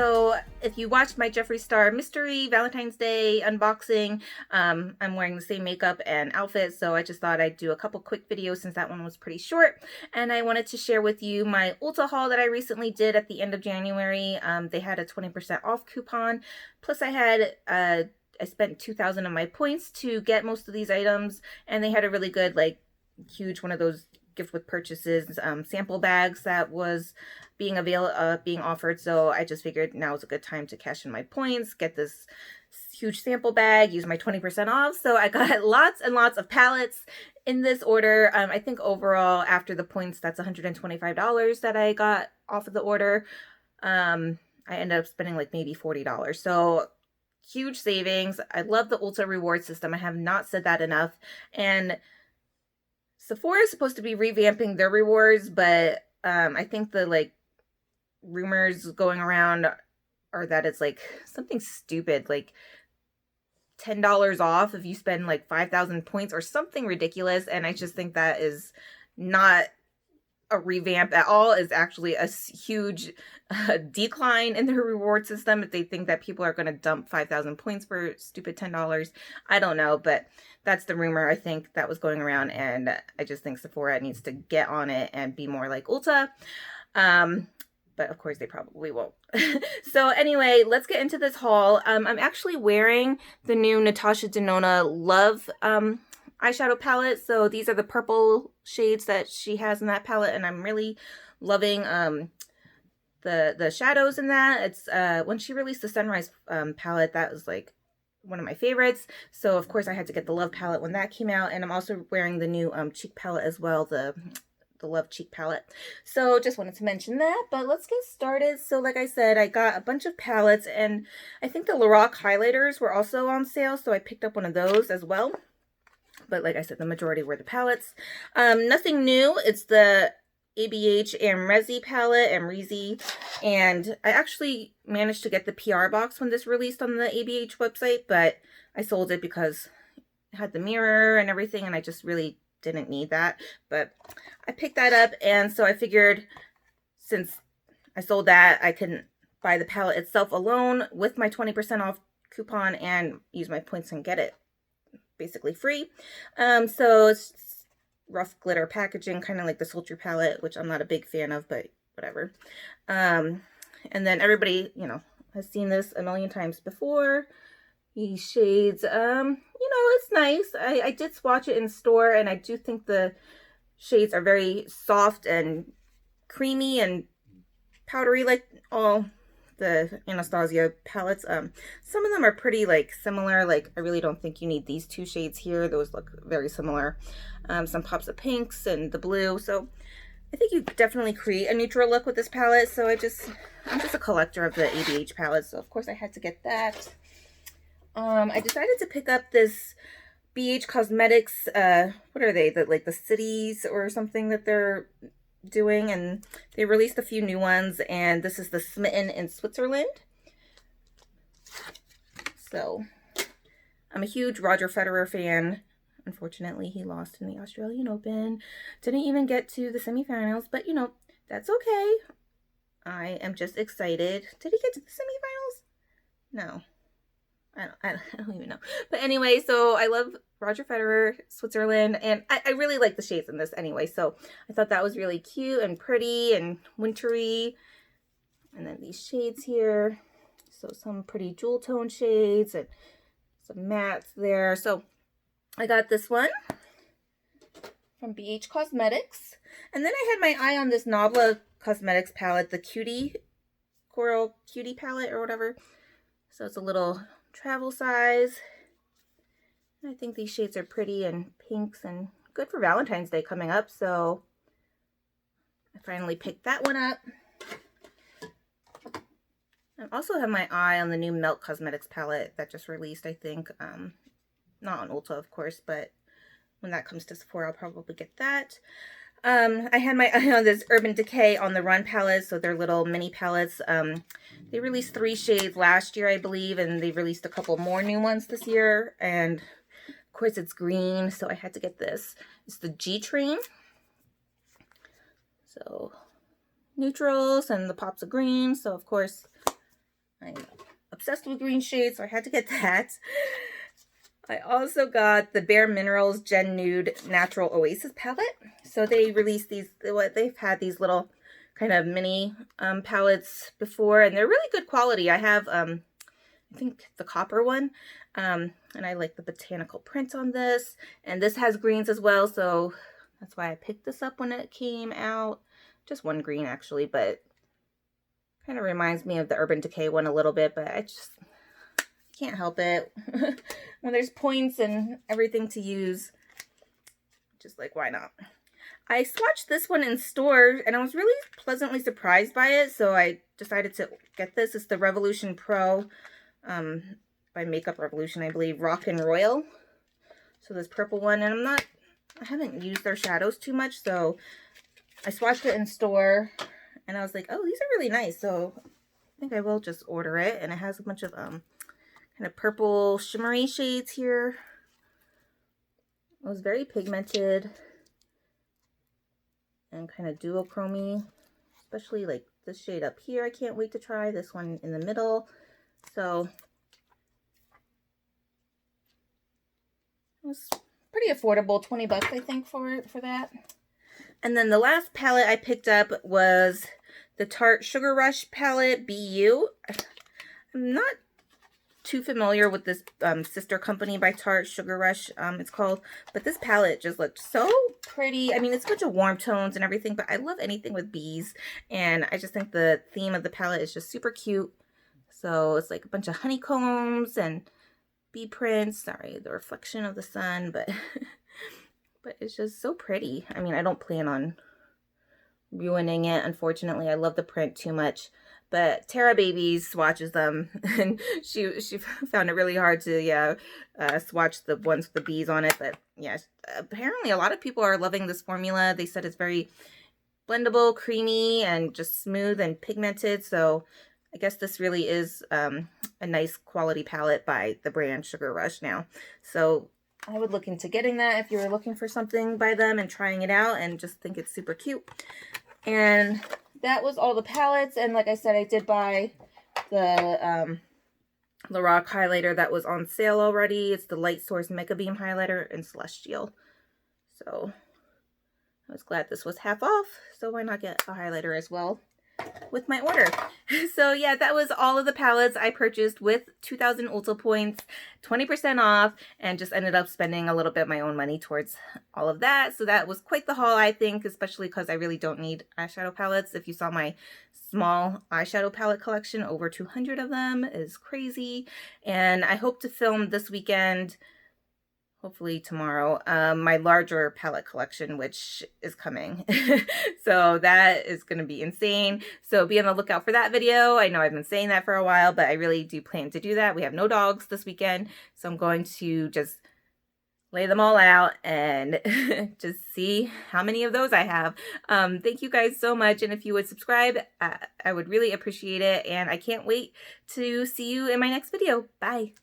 So if you watched my Jeffree Star Mystery Valentine's Day unboxing, I'm wearing the same makeup and outfit, so I just thought I'd do a couple quick videos since that one was pretty short. And I wanted to share with you my Ulta haul that I recently did at the end of January. They had a 20% off coupon, plus I spent 2,000 of my points to get most of these items, and they had a really good, like, huge one of those gift with purchases sample bags that was being offered. So I just figured now is a good time to cash in my points, get this huge sample bag, use my 20% off. So I got lots and lots of palettes in this order. I think overall after the points, that's $125 that I got off of the order. I ended up spending like maybe $40. So huge savings. I love the Ulta reward system. I have not said that enough. And Sephora is supposed to be revamping their rewards, but I think the like rumors going around are that it's like something stupid, like $10 off if you spend like 5,000 points or something ridiculous. And I just think that is not a revamp at all. Is actually a huge decline in the reward system if they think that people are going to dump 5,000 points for stupid $10. I don't know, but that's the rumor I think that was going around, and I just think Sephora needs to get on it and be more like Ulta. But of course they probably won't. So anyway, let's get into this haul. I'm actually wearing the new Natasha Denona Love eyeshadow palette. So these are the purple shades that she has in that palette, and I'm really loving the shadows in that. It's when she released the Sunrise palette, that was like one of my favorites. So of course I had to get the Love palette when that came out, and I'm also wearing the new cheek palette as well, the Love cheek palette. So just wanted to mention that, but let's get started. So like I said, I got a bunch of palettes, and I think the Lorac highlighters were also on sale, so I picked up one of those as well. But like I said, the majority were the palettes. Nothing new. It's the ABH Amrezi palette, Amrezi, and I actually managed to get the PR box when this released on the ABH website, but I sold it because it had the mirror and everything, and I just really didn't need that. But I picked that up, and so I figured since I sold that, I can buy the palette itself alone with my 20% off coupon and use my points and get it basically free. So it's rough glitter packaging, kind of like the Sultry palette, which I'm not a big fan of, but whatever. And then everybody, you know, has seen this a million times before. These shades, you know, it's nice. I did swatch it in store, and I do think the shades are very soft and creamy and powdery, like all the Anastasia palettes. Some of them are pretty like similar. Like I really don't think you need these two shades here. Those look very similar. Some pops of pinks and the blue. So I think you definitely create a neutral look with this palette. So I'm just a collector of the ABH palettes, so of course I had to get that. I decided to pick up this BH Cosmetics, what are they, the cities or something that they're doing, and they released a few new ones, and this is the Smitten in Switzerland. So I'm a huge Roger Federer fan. Unfortunately, he lost in the Australian Open. Didn't even get to the semifinals, but you know, that's okay. I am just excited. Did he get to the semifinals? No. I don't even know. But anyway, so I love Roger Federer, Switzerland, and I really like the shades in this anyway. So I thought that was really cute and pretty and wintry. And then these shades here. So some pretty jewel tone shades and some mattes there. So I got this one from BH Cosmetics. And then I had my eye on this Nabla Cosmetics palette, the Cutie, Coral Cutie palette or whatever. So it's a little travel size. I think these shades are pretty and pinks and good for Valentine's Day coming up, so I finally picked that one up. I also have my eye on the new Melt Cosmetics palette that just released, I think. Not on Ulta, of course, but when that comes to Sephora, I'll probably get that. I had my eye on this Urban Decay On the Run palette, so they're little mini palettes. They released 3 shades last year, I believe, and they released a couple more new ones this year. And of course, it's green, so I had to get this. It's the G Train. So neutrals and the pops of green. So of course, I'm obsessed with green shades, so I had to get that. I also got the Bare Minerals Gen Nude Natural Oasis palette. So they released these, they've had these little kind of mini palettes before, and they're really good quality. I have, I think the copper one, and I like the botanical print on this. And this has greens as well, so that's why I picked this up when it came out. Just one green actually, but kind of reminds me of the Urban Decay one a little bit, but I just can't help it. When there's points and everything to use, just like, why not? I swatched this one in store and I was really pleasantly surprised by it, so I decided to get this. It's the Revolution Pro by Makeup Revolution, I believe, Rock and Royal. So this purple one, and I haven't used their shadows too much, so I swatched it in store and I was like, oh, these are really nice, so I think I will just order it. And it has a bunch of kind of purple shimmery shades here. It was very pigmented and kind of duochromy, especially like this shade up here. I can't wait to try this one in the middle. So it was pretty affordable, 20 bucks I think for that. And then the last palette I picked up was the Tarte Sugar Rush palette BU. I'm not too familiar with this sister company by Tarte, Sugar Rush it's called, but this palette just looked so pretty. I mean, it's a bunch of warm tones and everything, but I love anything with bees, and I just think the theme of the palette is just super cute. So it's like a bunch of honeycombs and bee prints. Sorry, the reflection of the sun, but but it's just so pretty. I mean, I don't plan on ruining it, unfortunately. I love the print too much. But Tara Babies swatches them, and she found it really hard to swatch the ones with the bees on it. But yeah, apparently a lot of people are loving this formula. They said it's very blendable, creamy, and just smooth and pigmented. So I guess this really is a nice quality palette by the brand Sugar Rush now. So I would look into getting that if you were looking for something by them and trying it out, and just think it's super cute. And that was all the palettes. And like I said, I did buy the Lorac highlighter that was on sale already. It's the Light Source Mega Beam highlighter in Celestial. So I was glad this was half off, so why not get a highlighter as well with my order. So yeah, that was all of the palettes I purchased with 2,000 Ulta points, 20% off, and just ended up spending a little bit of my own money towards all of that. So that was quite the haul, I think, especially because I really don't need eyeshadow palettes. If you saw my small eyeshadow palette collection, over 200 of them is crazy. And I hope to film this weekend, hopefully tomorrow, my larger palette collection, which is coming. So that is going to be insane. So be on the lookout for that video. I know I've been saying that for a while, but I really do plan to do that. We have no dogs this weekend, so I'm going to just lay them all out and just see how many of those I have. Thank you guys so much. And if you would subscribe, I would really appreciate it. And I can't wait to see you in my next video. Bye.